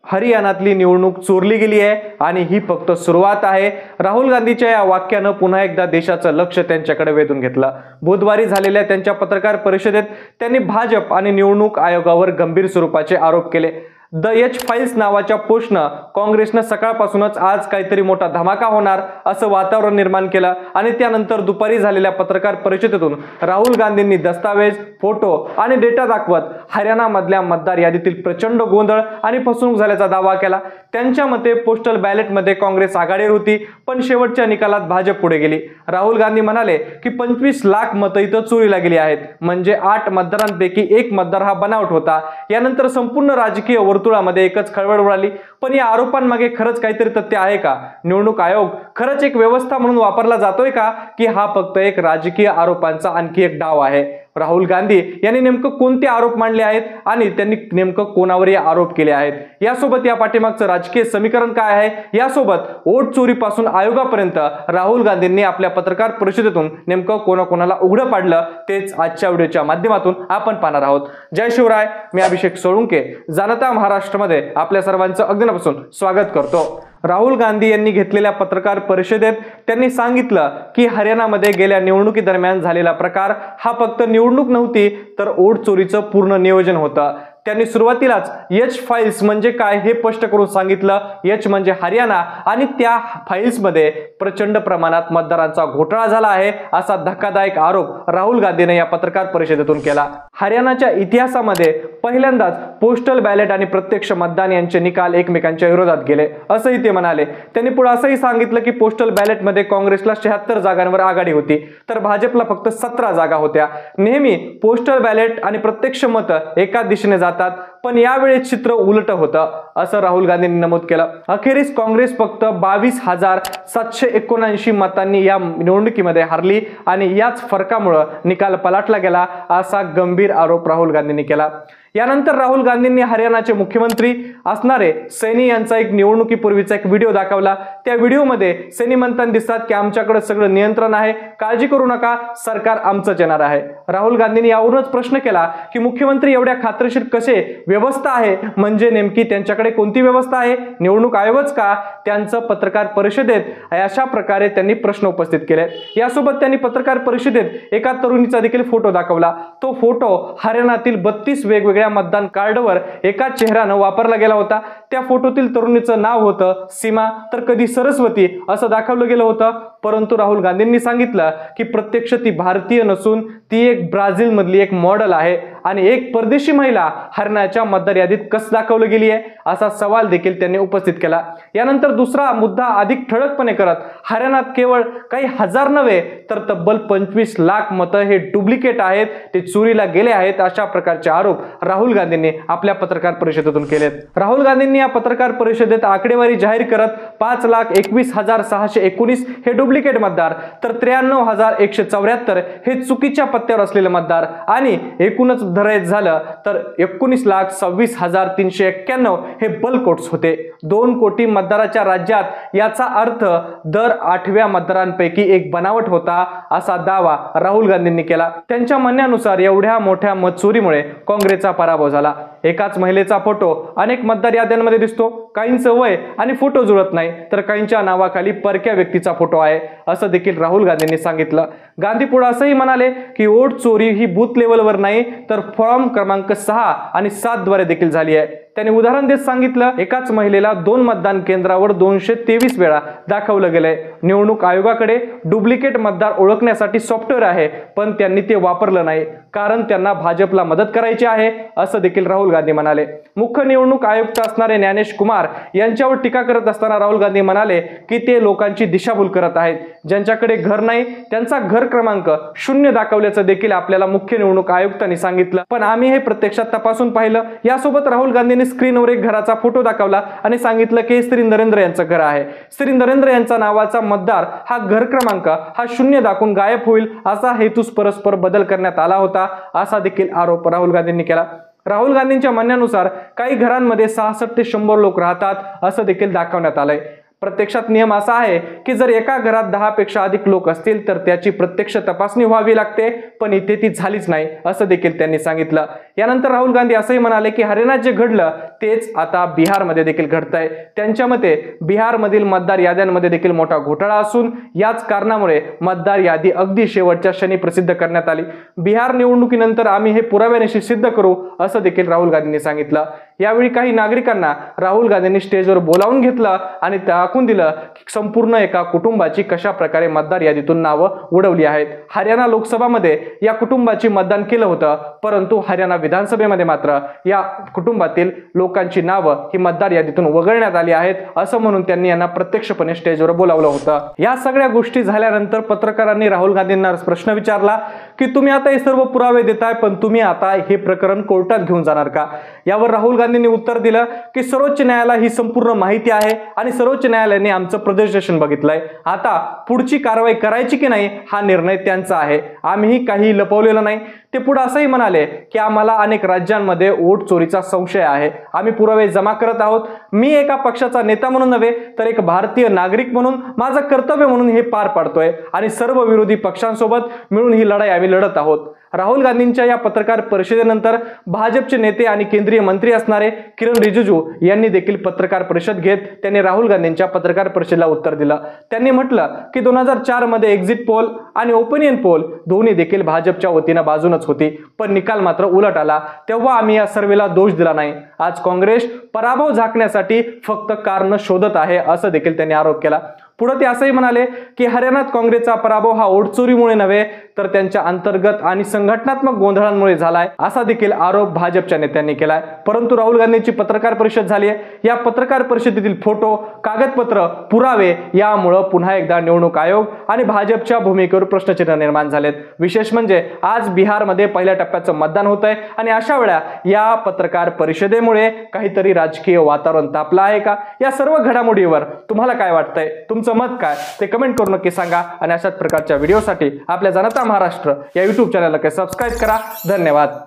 हरियाणातली निवडणूक चोरली गेली आहे आणि ही फक्त सुरुवात आहे। राहुल गांधीच्या या वाक्यानं पुन्हा एकदा देशाचं लक्ष त्यांच्याकडे वेधून घेतलं। बुधवारी झालेल्या त्यांच्या पत्रकार परिषदेत त्यांनी भाजप आणि निवडणूक आयोगावर गंभीर स्वरूपाचे आरोप केले। द एच फाइल्स नावाच्या पोस्टनं काँग्रेसनं सकाळपासूनच आज काहीतरी मोठा धमाका होणार असं वातावरण निर्माण केलं आणि त्यानंतर दुपारी झालेल्या पत्रकार परिषदेतून राहुल गांधींनी दस्तावेज, फोटो आणि डेटा दाखवत हरियाणामधल्या मतदार यादीतील प्रचंड गोंधळ आणि फसवणूक झाल्याचा दावा केला। त्यांच्या मते पोस्टल बॅलेटमध्ये काँग्रेस आघाडीवर होती, पण शेवटच्या निकालात भाजप पुढे गेली। राहुल गांधी म्हणाले की 25 लाख मतं इथं चोरीला गेली आहेत, म्हणजे 8 मतदारांपैकी 1 मतदार हा बनावट होता। यानंतर संपूर्ण राजकीय वर्तुळामध्ये एकच खळबळ उडाली। पण या आरोपांमागे खरंच काहीतरी तथ्य आहे का? निवडणूक आयोग खरंच एक व्यवस्था म्हणून वापरला जातोय का, की हा फक्त एक राजकीय आरोपांचा आणखी एक डाव आहे? राहुल गांधी यांनी नेमकं कोणते आरोप मांडले आहेत आणि त्यांनी नेमकं कोणावर आरोप केले आहेत? यासोबत या पाठीमागचं राजकीय समीकरण काय आहे? यासोबत वोट चोरीपासून आयोगापर्यंत राहुल गांधींनी आपल्या पत्रकार परिषदेतून नेमकं कोणाकोणाला उघडं पाडलं, तेच आजच्या व्हिडिओच्या माध्यमातून आपण पाहणार आहोत। जय शिवराय, मी अभिषेक सोळुंके जाणता महाराष्ट्रामध्ये आपल्या सर्वांचं अगदीपासून स्वागत करतो। राहुल गांधी यांनी घेतलेल्या पत्रकार परिषदेत त्यांनी सांगितलं की हरियाणामध्ये गेल्या निवडणुकीदरम्यान झालेला प्रकार हा फक्त निवडणूक नव्हती, तर वोट चोरीचं पूर्ण नियोजन होतं। त्यांनी सुरुवातीलाच एच फाइल्स म्हणजे काय हे स्पष्ट करून सांगितलं। एच म्हणजे हरियाणा आणि त्या फाइल्समध्ये प्रचंड प्रमाणात मतदारांचा घोटाळा झाला आहे, असा धक्कादायक आरोप राहुल गांधीने या पत्रकार परिषदेतून केला। हरियाणाच्या इतिहासामध्ये पहिल्यांदाच पोस्टल बॅलेट आणि प्रत्यक्ष मतदान यांचे निकाल एकमेकांच्या विरोधात गेले, असंही ते म्हणाले। त्यांनी पुढे असंही सांगितलं की पोस्टल बॅलेटमध्ये काँग्रेसला 76 जागांवर आघाडी होती, तर भाजपला फक्त 17 जागा होत्या। नेहमी पोस्टल बॅलेट आणि प्रत्यक्ष मत एका दिशेने जातात, पण यावेळी चित्र उलट होतं, असं राहुल गांधींनी नमूद केलं। अखेरीस काँग्रेस फक्त 22,779 मतांनी या निवडणुकीमध्ये हरली आणि याच फरकामुळे निकाल पलटला गेला, असा गंभीर आरोप राहुल गांधींनी केला। यानंतर राहुल गांधींनी हरियाणाचे मुख्यमंत्री असणारे सैनी यांचा एक निवडणुकीपूर्वीचा एक व्हिडिओ दाखवला। त्या व्हिडिओमध्ये सैनी म्हणताना दिसतात की आमच्याकडे सगळं नियंत्रण आहे, काळजी करू नका, सरकार आमचंच येणार आहे। राहुल गांधींनी यावरूनच प्रश्न केला की मुख्यमंत्री एवढ्या खात्रीशीर कसे? व्यवस्था आहे म्हणजे नेमकी त्यांच्याकडे कोणती व्यवस्था आहे? निवडणूक आयोगच का? त्यांचं पत्रकार परिषदेत अशा प्रकारे त्यांनी प्रश्न उपस्थित केले। यासोबत त्यांनी पत्रकार परिषदेत एका तरुणीचा देखील फोटो दाखवला। तो फोटो हरियाणातील 32 वेगवेगळ्या मतदान कार्डवर एका चेहऱ्यानं वापरला गेला होता। त्या फोटोतील तरुणीचं नाव होतं सीमा, तर कधी सरस्वती असं दाखवलं गेलं होतं। परंतु राहुल गांधींनी सांगितलं की प्रत्यक्ष ती भारतीय नसून ती एक ब्राझील मधली एक मॉडेल आहे आणि एक परदेशी महिला हरियाणाच्या मतदार यादीत कसं दाखवलं गेली आहे, असा सवाल देखील त्यांनी उपस्थित केला। यानंतर दुसरा मुद्दा अधिक ठळकपणे करत हरियाणात केवळ काही हजार नव्हे तर तब्बल 25 लाख मतं हे डुप्लिकेट आहेत, ते चोरीला गेले आहेत, अशा प्रकारचे आरोप राहुल गांधींनी आपल्या पत्रकार परिषदेतून केलेत। राहुल गांधींनी या पत्रकार परिषदेत आकडेवारी जाहीर करत 5,21,619 हे डुप्लिकेट मतदार, तर 93,174 हे चुकीच्या पत्त्यावर असलेले मतदार आणि एकूणच धरायचं झालं तर 19,26,391 हे बल्क वोट्स होते। 2 कोटी मतदाराच्या राज्यात याचा अर्थ दर 8व्या मतदारांपैकी एक बनावट होता, असा दावा राहुल गांधींनी केला। त्यांच्या म्हणण्यानुसार एवढ्या मोठ्या मतचोरीमुळे काँग्रेसचा पराभव झाला। एकाच महिलेचा फोटो अनेक मतदार याद्यांमध्ये दिसतो, काहींचं वय आणि फोटो जुळत नाही, तर काहींच्या नावाखाली परक्या व्यक्तीचा फोटो आहे, असं देखील राहुल गांधींनी सांगितलं। गांधी पुढे असंही म्हणाले की वोट चोरी ही बूथ लेवलवर नाही, तर फॉर्म क्रमांक 6 आणि 7 द्वारे देखील झाली आहे। त्यांनी उदाहरण देत सांगितलं, एकाच महिलेला 2 मतदान केंद्रावर 223 वेळा दाखवलं गेलंय। निवडणूक आयोगाकडे डुप्लिकेट मतदार ओळखण्यासाठी सॉफ्टवेअर आहे, पण त्यांनी ते वापरलं नाही, कारण त्यांना भाजपला मदत करायची आहे, असं देखील राहुल गांधी म्हणाले। मुख्य निवडणूक आयुक्त असणारे ज्ञानेश कुमार यांच्यावर टीका करत असताना राहुल गांधी म्हणाले की ते लोकांची दिशाभूल करत आहेत। ज्यांच्याकडे घर नाही त्यांचा घर क्रमांक 0 दाखवल्याचं देखील आपल्याला मुख्य निवडणूक आयुक्तांनी सांगितलं, पण आम्ही हे प्रत्यक्षात तपासून पाहिलं। यासोबत राहुल गांधींनी स्क्रीनवर एक घराचा फोटो दाखवला आणि सांगितलं की श्री नरेंद्र यांचं घर आहे। श्री नरेंद्र यांचा नावाचा मतदार हा घर क्रमांक हा 0 दाखवून गायब होईल, असा हेतूस परस्पर बदल करण्यात आला होता, असा देखील आरोप राहुल गांधींनी केला। राहुल गांधींच्या म्हणण्यानुसार काही घरांमध्ये 66 ते 100 लोक राहतात, असं देखील दाखवण्यात आलंय। प्रत्यक्षात नियम असा आहे की जर एका घरात 10 पेक्षा अधिक लोक असतील तर त्याची प्रत्यक्ष तपासणी व्हावी लागते, पण इथे ती झालीच नाही, असं देखील त्यांनी सांगितलं। यानंतर राहुल गांधी असंही म्हणाले की हरियाणात जे घडलं तेच आता बिहारमध्ये देखील घडतंय। त्यांच्या मते बिहारमधील मतदार याद्यांमध्ये देखील मोठा घोटाळा असून याच कारणामुळे मतदार यादी अगदी शेवटच्या क्षणी प्रसिद्ध करण्यात आली। बिहार निवडणुकीनंतर आम्ही हे पुराव्यानिशी सिद्ध करू असं देखील राहुल गांधींनी सांगितलं। यावेळी काही नागरिकांना राहुल गांधींनी स्टेजवर बोलावून घेतलं आणि दाखवून दिलं की संपूर्ण एका कुटुंबाची कशा प्रकारे मतदार यादीतून नावं उडवली आहेत। हरियाणा लोकसभामध्ये या कुटुंबाची मतदान केलं होतं, परंतु हरियाणा विधानसभेमध्ये मात्र या कुटुंबातील लोकांची नावं ही मतदार यादीतून वगळण्यात आली आहेत असं म्हणून त्यांनी यांना प्रत्यक्षपणे स्टेजवर बोलावलं होतं। या सगळ्या गोष्टी झाल्यानंतर पत्रकारांनी राहुल गांधींना प्रश्न विचारला की तुम्ही आता हे सर्व पुरावे देताय, पण तुम्ही आता हे प्रकरण कोर्टात घेऊन जाणार का? यावर राहुल गांधींनी उत्तर दिलं की सर्वोच्च न्यायालयाला ही संपूर्ण माहिती आहे आणि सर्वोच्च न्यायालयाने आमचं प्रेझेंटेशन बघितलंय। आता पुढची कारवाई करायची की नाही हा निर्णय त्यांचा आहे, आम्ही काही लपवलेलं नाही। ते पुढे असंही म्हणाले की आम्हाला अनेक राज्यांमध्ये वोट चोरीचा संशय आहे, आम्ही पुरावे जमा करत आहोत। मी एका पक्षाचा नेता म्हणून नव्हे तर एक भारतीय नागरिक म्हणून माझं कर्तव्य म्हणून हे पार पाडतोय आणि सर्व विरोधी पक्षांसोबत मिळून ही लढाई आम्ही लढत आहोत। राहुल गांधींच्या या पत्रकार परिषदेनंतर भाजपचे नेते आणि केंद्रीय मंत्री असणारे किरण रिजिजू यांनी देखील पत्रकार परिषद घेत त्यांनी राहुल गांधींच्या पत्रकार परिषदेला उत्तर दिलं। त्यांनी म्हटलं की 2004 मध्ये एक्झिट पोल आणि ओपिनियन पोल दोन्ही देखील भाजपच्या वतीनं बाजूनच होती, पण निकाल मात्र उलट आला, तेव्हा आम्ही या सर्वेला दोष दिला नाही। आज काँग्रेस पराभव झाकण्यासाठी फक्त कारण शोधत आहे असं देखील त्यांनी आरोप केला। पुढे ते असंही म्हणाले की हरियाणात काँग्रेसचा पराभव हा वोटचोरीमुळे नव्हे तर त्यांच्या अंतर्गत आणि संघटनात्मक गोंधळांमुळे झालाय असा देखील आरोप भाजपच्या नेत्यांनी केलाय। परंतु राहुल गांधींची पत्रकार परिषद झाली आहे, या पत्रकार परिषदेतील फोटो, कागदपत्र, पुरावे यामुळे पुन्हा एकदा निवडणूक आयोग आणि भाजपच्या भूमिकेवर प्रश्नचिन्ह निर्माण झालेत। विशेष म्हणजे आज बिहारमध्ये पहिल्या टप्प्याचं मतदान होत आहे आणि अशा वेळा या पत्रकार परिषदेमुळे काहीतरी राजकीय वातावरण तापलं आहे का? या सर्व घडामोडीवर तुम्हाला काय वाटतंय? तुमचं मत काय ते कमेंट करून नक्की सांगा आणि अशाच प्रकारच्या व्हिडिओसाठी आपल्या जनता महाराष्ट्र या YouTube चॅनलला सबस्क्राइब करा। धन्यवाद।